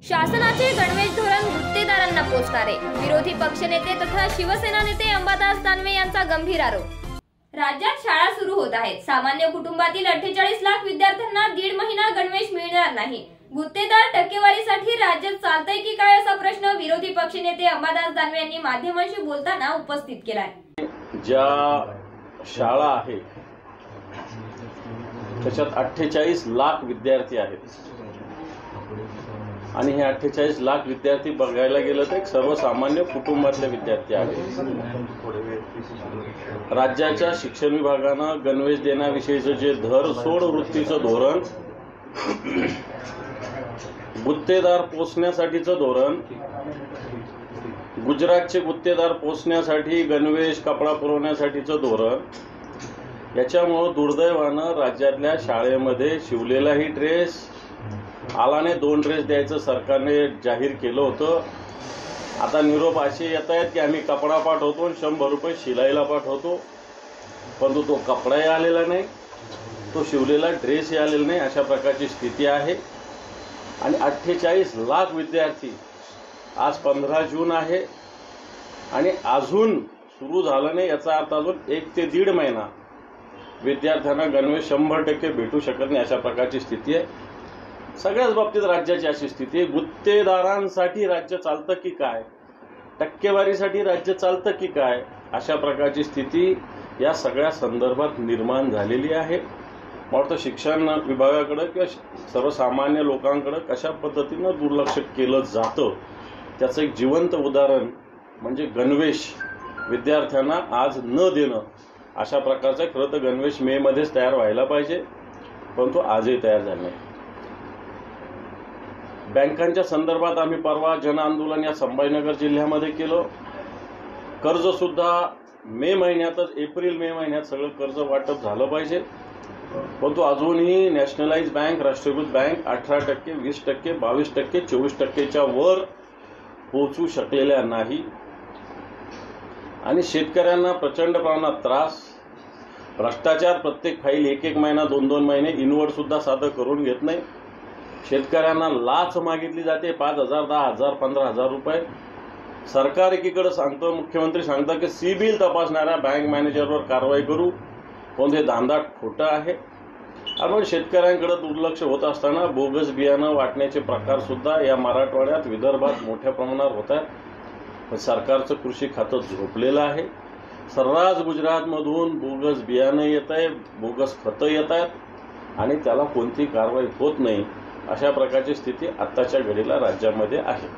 शासनाचे गणवेश धोरण गुत्तेदारांना पोचणारे, विरोधी पक्षनेते तथा शिवसेना नेते अंबादास दानवे यांचा गंभीर आरोप। राज्यात शाळा सुरू होत आहेत। सामान्य कुटुंबातील 48 लाख विद्यार्थ्यांना दीड महिना गणवेश मिळणार नाही। गुत्तेदार टक्केवारीसाठी राज्यात चालतंय की काय असा प्रश्न विरोधी पक्षनेते अंबादास दानवे यांनी माध्यमांशी बोलताना उपस्थित केलाय। ज्या शाळा आहेत त्याच्यात 48 लाख विद्यार्थी आहेत आणि हे 48 लाख विद्यार्थी बघायला गेलं तर एक सर्वसामान्य कुटुंबातले विद्यार्थी आहेत। राज्याच्या शिक्षण विभागानं गणवेश देण्याविषयीचं जे धरसोड वृत्तीचं धोरण, गुत्तेदार पोचण्यासाठीचं धोरण, गुजरातचे गुत्तेदार पोचण्यासाठी गणवेश कपडा पुरवण्यासाठीचं धोरण, याच्यामुळे दुर्दैवानं राज्यातल्या शाळेमध्ये शिवलेलाही ड्रेस, आलाने 2 ड्रेस द्यायचं सरकारने जाहीर केलं होतं। आता निरोप असे येत आहेत की आम्ही कपडा पाठवतो आणि 100 रुपये शिलाईला पाठवतो, परंतु तो कपडाही आलेला नाही, तो शिवलेला ड्रेसही आलेला नाही, अशा प्रकारची स्थिती आहे। आणि 48 लाख विद्यार्थी, आज 15 जून आहे आणि अजून सुरू झालं नाही, याचा अर्थ अजून 1 ते दीड महिना विद्यार्थ्यांना गणवेश 100% भेटू शकत नाही, अशा प्रकारची स्थिती आहे। सगळ्याच बाबतीत राज्याची अशी स्थिती आहे। गुत्तेदारांसाठी राज्य चालतं की काय, टक्केवारीसाठी राज्य चालतं की काय, अशा प्रकारची स्थिती या सगळ्या संदर्भात निर्माण झालेली आहे। मला वाटतं शिक्षण विभागाकडे किंवा सर्वसामान्य लोकांकडे कशा पद्धतीनं दुर्लक्ष केलं जातं त्याचं एक जिवंत उदाहरण म्हणजे गणवेश विद्यार्थ्यांना आज न देणं। अशा प्रकारचा खरं तर गणवेश मे मध्येच तयार व्हायला पाहिजे, परंतु आजही तयार झाले नाही। बँकांच्या संदर्भात आम्ही परवा जन आंदोलन या संभाजीनगर जिल्ह्यामध्ये केलं। कर्ज सुद्धा मे महिन्यातच, एप्रिल मे महिन्यात सगळं कर्ज वाटप झालं पाहिजे, परंतु अजूनही नॅशनलाइज बँक, राष्ट्रीयकृत बँक 18%, 20%, 22%, 24%च्या वर पोहोचू शकलेल्या नाही। आणि शेतकऱ्यांना प्रचंड प्रमाणात त्रास, भ्रष्टाचार, प्रत्येक फाईल 1-1 महिना 2-2 महिने इनवर्ड सुद्धा साधं करून घेत नाही। शेतकऱ्यांना लाच मागितली जाते 5,000, 10,000, 15,000 रुपये। सरकार एकीकडे सांगतं, मुख्यमंत्री सांगतात की सिबिल तपासणाऱ्या बँक मॅनेजरवर कारवाई करू, पण हे दांदाट खोटं आहे। आपण शेतकऱ्यांकडे दुर्लक्ष होत असताना बोगस बियाणं वाटण्याचे प्रकार सुद्धा या मराठवाड्यात, विदर्भात मोठ्या प्रमाणावर होत आहेत। सरकारचं कृषी खातं झोपलेलं आहे। सर्रास गुजरातमधून बोगस बियाणं येत आहे, बोगस खतं येत आहेत आणि त्याला कोणती कारवाई होत नाही। अशा प्रकारची स्थिती आत्ताच्या घडीला राज्यामध्ये आहे।